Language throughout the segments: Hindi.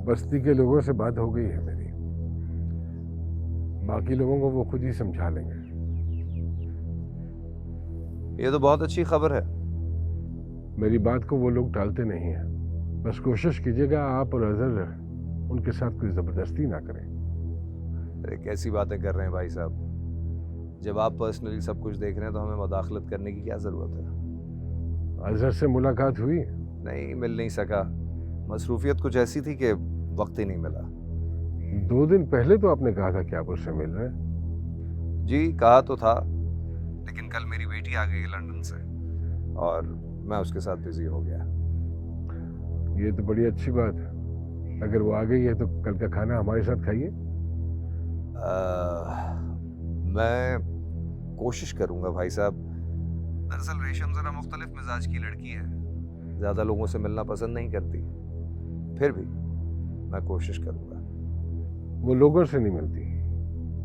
बस्ती के लोगों से बात हो गई है मेरी। बाकी लोगों को वो खुद ही समझा लेंगे। ये तो बहुत अच्छी खबर है। मेरी बात को वो लोग टालते नहीं हैं। बस कोशिश कीजिएगा आप और अजहर उनके साथ कोई ज़बरदस्ती ना करें। अरे कैसी बातें कर रहे हैं भाई साहब। जब आप पर्सनली सब कुछ देख रहे हैं तो हमें मुदाखलत करने की क्या ज़रूरत है। अजहर से मुलाकात हुई? नहीं, मिल नहीं सका। मसरूफियत कुछ ऐसी थी कि वक्त ही नहीं मिला। 2 दिन पहले तो आपने कहा था कि आप उससे मिल रहे हैं। जी कहा तो था, लेकिन कल मेरी बेटी आ गई लंदन से और मैं उसके साथ बिजी हो गया। ये तो बड़ी अच्छी बात है। अगर वो आ गई है तो कल का खाना हमारे साथ खाइए। मैं कोशिश करूंगा भाई साहब। दरअसल रेशम ज़रा मुख्तलिफ मिजाज की लड़की है, ज़्यादा लोगों से मिलना पसंद नहीं करती। फिर भी मैं कोशिश करूंगा। वो लोगों से नहीं मिलती,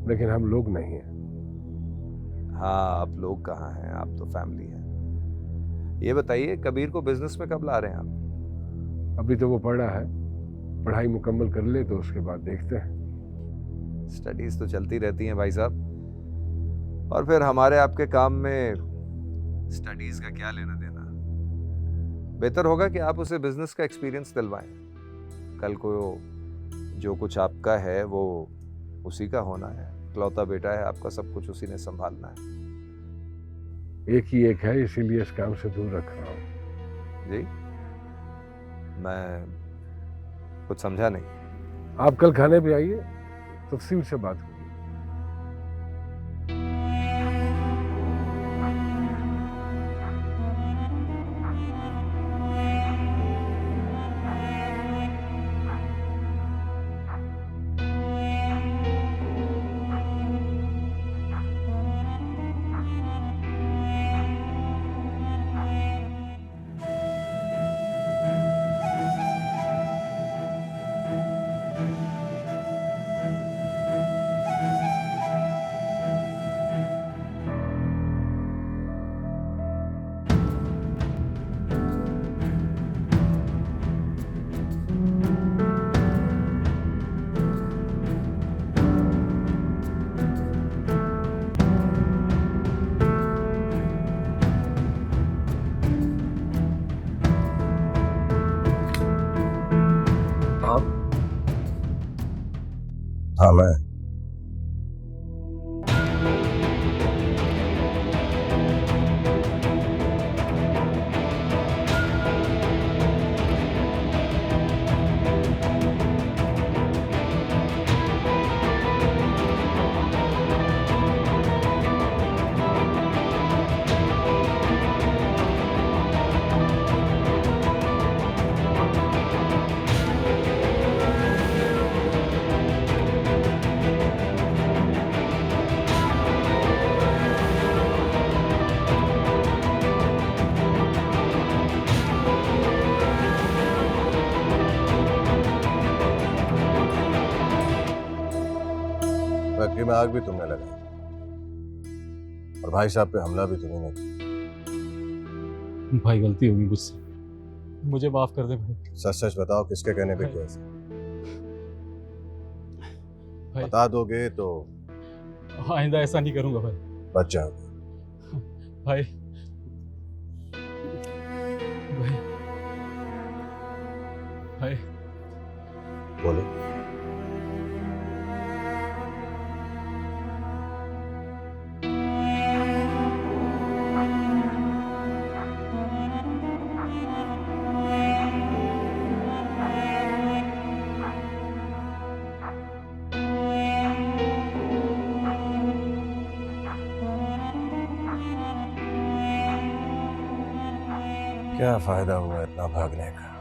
लेकिन हम लोग नहीं हैं। हाँ, आप लोग कहाँ हैं, आप तो फैमिली हैं। ये बताइए कबीर को बिजनेस में कब ला रहे हैं आप? अभी तो वो पढ़ा है, पढ़ाई मुकम्मल कर ले तो उसके बाद देखते हैं। स्टडीज तो चलती रहती हैं भाई साहब, और फिर हमारे आपके काम में स्टडीज का क्या लेना देना। बेहतर होगा कि आप उसे बिजनेस का एक्सपीरियंस दिलवाएं। कल को जो कुछ आपका है वो उसी का होना है। इकलौता बेटा है आपका, सब कुछ उसी ने संभालना है। एक ही एक है, इसीलिए इस काम से दूर रख रहा हूँ। जी, मैं कुछ समझा नहीं। आप कल खाने पे आइए, तफसील से बात होगी। हाँ मैं। फैक्ट्री में आग भी तुमने लगाई और भाई साहब पे हमला भी तुम्ही ने किया। भाई गलती होगी मुझसे, मुझे माफ कर दे भाई। सच सच बताओ, किसके कहने पे किया ऐसा? भाई बता दोगे तो आइंदा ऐसा नहीं करूंगा भाई। बच जाओगे। भाई भाई भाई बोलो। क्या फायदा हुआ इतना भागने का?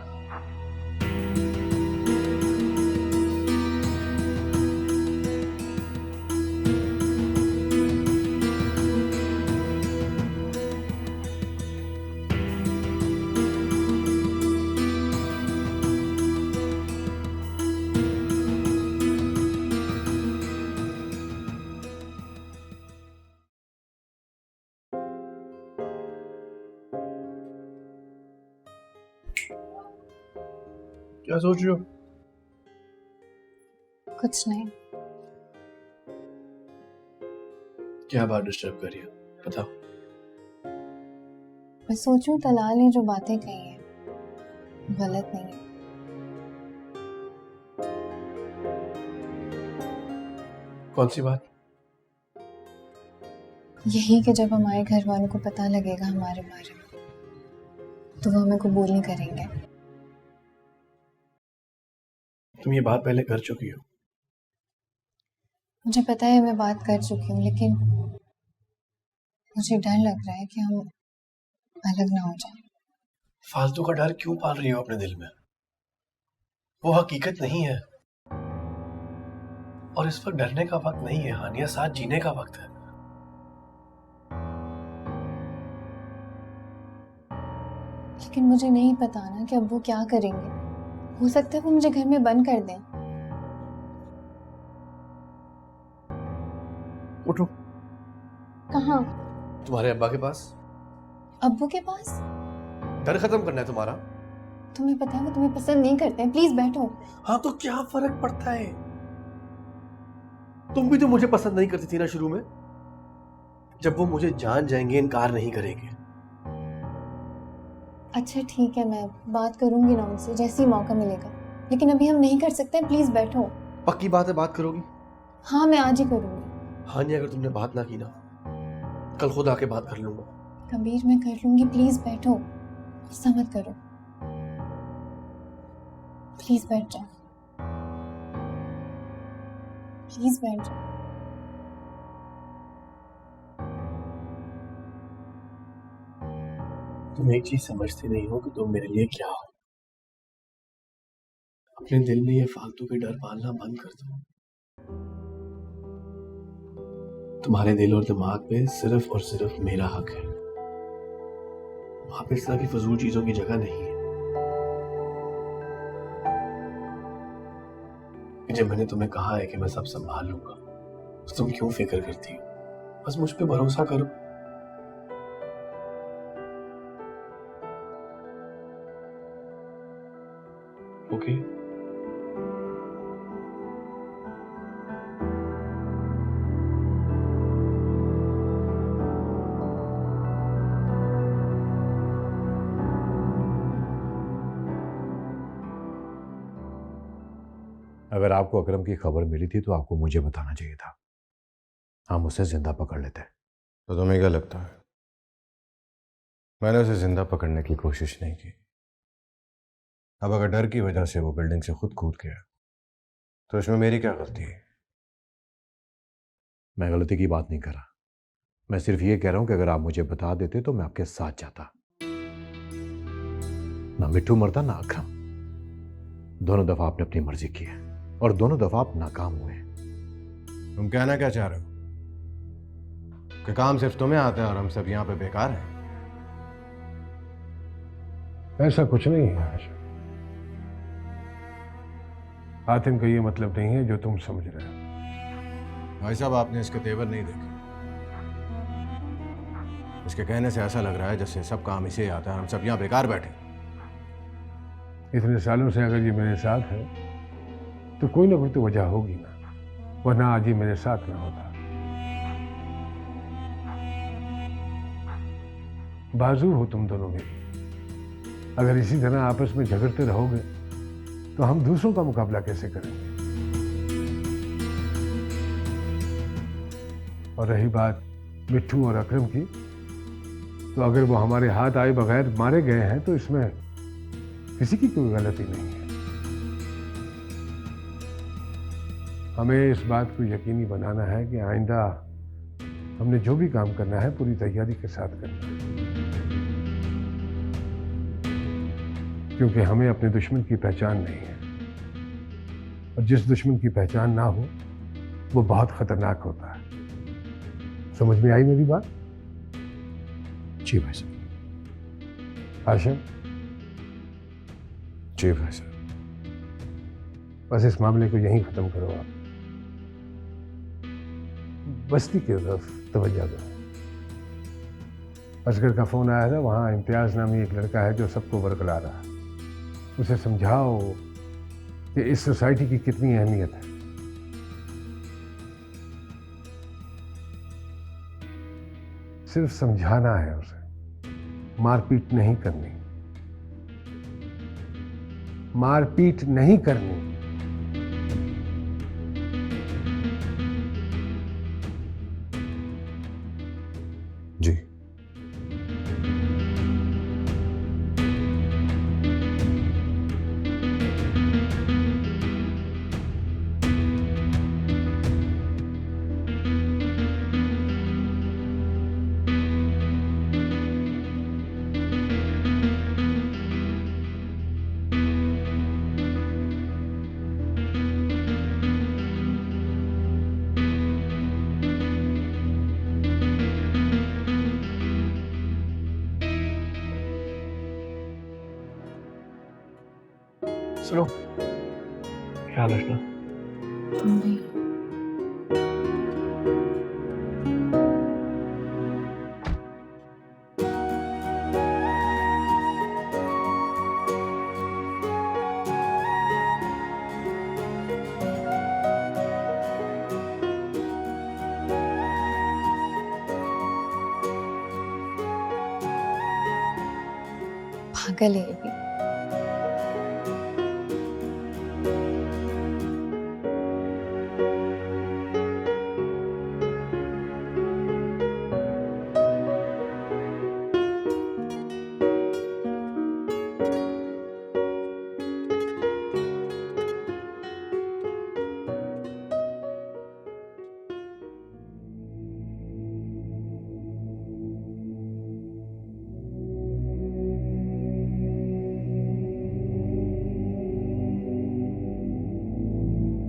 क्या सोच रहे हो? कुछ नहीं। क्या बात डिस्टर्ब कर रही हो, बताओ। मैं सोचूं तलाल ने जो बातें कही हैं गलत नहीं है। कौन सी बात? यही कि जब हमारे घर वालों को पता लगेगा हमारे बारे में तो वो हमें कबूल नहीं करेंगे। तुम ये बात पहले कर चुकी हो। मुझे पता है मैं बात कर चुकी हूँ, लेकिन मुझे डर लग रहा है कि हम अलग ना हो जाए। फालतू का डर क्यों पाल रही हो अपने दिल में? वो हकीकत नहीं है और इस वक्त डरने का वक्त नहीं है हानिया, साथ जीने का वक्त है। लेकिन मुझे नहीं पता ना कि अब वो क्या करेंगे। हो सकता है वो मुझे घर में बंद कर दें। उठो। कहाँ? तुम्हारे अब्बा के पास। अब्बू के पास? डर खत्म करना है तुम्हारा। तुम्हें पता है वो तुम्हें पसंद नहीं करते हैं। प्लीज बैठो। हाँ तो क्या फर्क पड़ता है? तुम भी तो मुझे पसंद नहीं करती थी ना शुरू में। जब वो मुझे जान जाएंगे इनकार नहीं करेंगे। अच्छा ठीक है, मैं बात करूंगी ना उनसे जैसे ही मौका मिलेगा, लेकिन अभी हम नहीं कर सकते। प्लीज बैठो। पक्की बात है, बात करोगी? हाँ मैं आज ही करूंगी। हाँ नहीं, अगर तुमने बात ना की ना कल खुद आके बात कर लूंगा। कबीर मैं कर लूंगी, प्लीज बैठो। गुस्सा मत करो, प्लीज बैठ जाओ। प्लीज बैठ जाओ। तुम एक चीज समझते नहीं हो कि तुम मेरे लिए क्या हो। अपने दिल में ये फालतू के डर पालना बंद कर दो। तुम्हारे दिल और दिमाग पे सिर्फ और सिर्फ मेरा हक है। वहां पे इस तरह की फजूल चीजों की जगह नहीं है। जब मैंने तुम्हें कहा है कि मैं सब संभाल लूंगा तो तुम क्यों फिक्र करती हो? बस मुझ पे भरोसा करो। ओके? अगर आपको अकरम की खबर मिली थी तो आपको मुझे बताना चाहिए था। हम उसे जिंदा पकड़ लेते। तो तुम्हें क्या लगता है मैंने उसे जिंदा पकड़ने की कोशिश नहीं की? अब अगर डर की वजह से वो बिल्डिंग से खुद कूद गया तो इसमें मेरी क्या गलती है? मैं गलती की बात नहीं कर रहा, मैं सिर्फ ये कह रहा हूं कि अगर आप मुझे बता देते तो मैं आपके साथ जाता। ना मिट्टू मरता ना अकरम। दोनों दफा आपने अपनी मर्जी की है और दोनों दफा आप नाकाम हुए। तुम कहना क्या चाह रहे हो कि काम सिर्फ तुम्हें आता है और हम सब यहां पे बेकार हैं? ऐसा कुछ नहीं है आशा। हातिम का ये मतलब नहीं है जो तुम समझ रहे हो। भाई साहब, आपने इसके तेवर नहीं देखे। इसके कहने से ऐसा लग रहा है जैसे सब काम इसे आता है, हम सब यहाँ बेकार बैठे। इतने सालों से अगर ये मेरे साथ है तो कोई ना कोई तो वजह होगी ना, वरना आज ये मेरे साथ ना होता। बाजू हो तुम दोनों मेरी। अगर इसी तरह आपस में झगड़ते रहोगे तो हम दूसरों का मुकाबला कैसे करेंगे? और रही बात मिट्टू और अकरम की, तो अगर वो हमारे हाथ आए बगैर मारे गए हैं तो इसमें किसी की कोई गलती नहीं है। हमें इस बात को यकीनी बनाना है कि आइंदा हमने जो भी काम करना है पूरी तैयारी के साथ करना है, क्योंकि हमें अपने दुश्मन की पहचान नहीं है और जिस दुश्मन की पहचान ना हो वो बहुत खतरनाक होता है। समझ में आई मेरी बात? जी भाई साहब। हाशिम, जी भाई साहब। बस इस मामले को यहीं खत्म करो। आप बस्ती की तरफ तवज्जो दो। असगर का फोन आया था, वहाँ इम्तियाज नामी एक लड़का है जो सबको बरकला रहा है। उसे समझाओ कि इस सोसाइटी की कितनी अहमियत है सिर्फ समझाना है उसे, मारपीट नहीं करनी, मारपीट नहीं करनी। जी। सुनो, ख्याल रखना। तुम भी। पागल है ये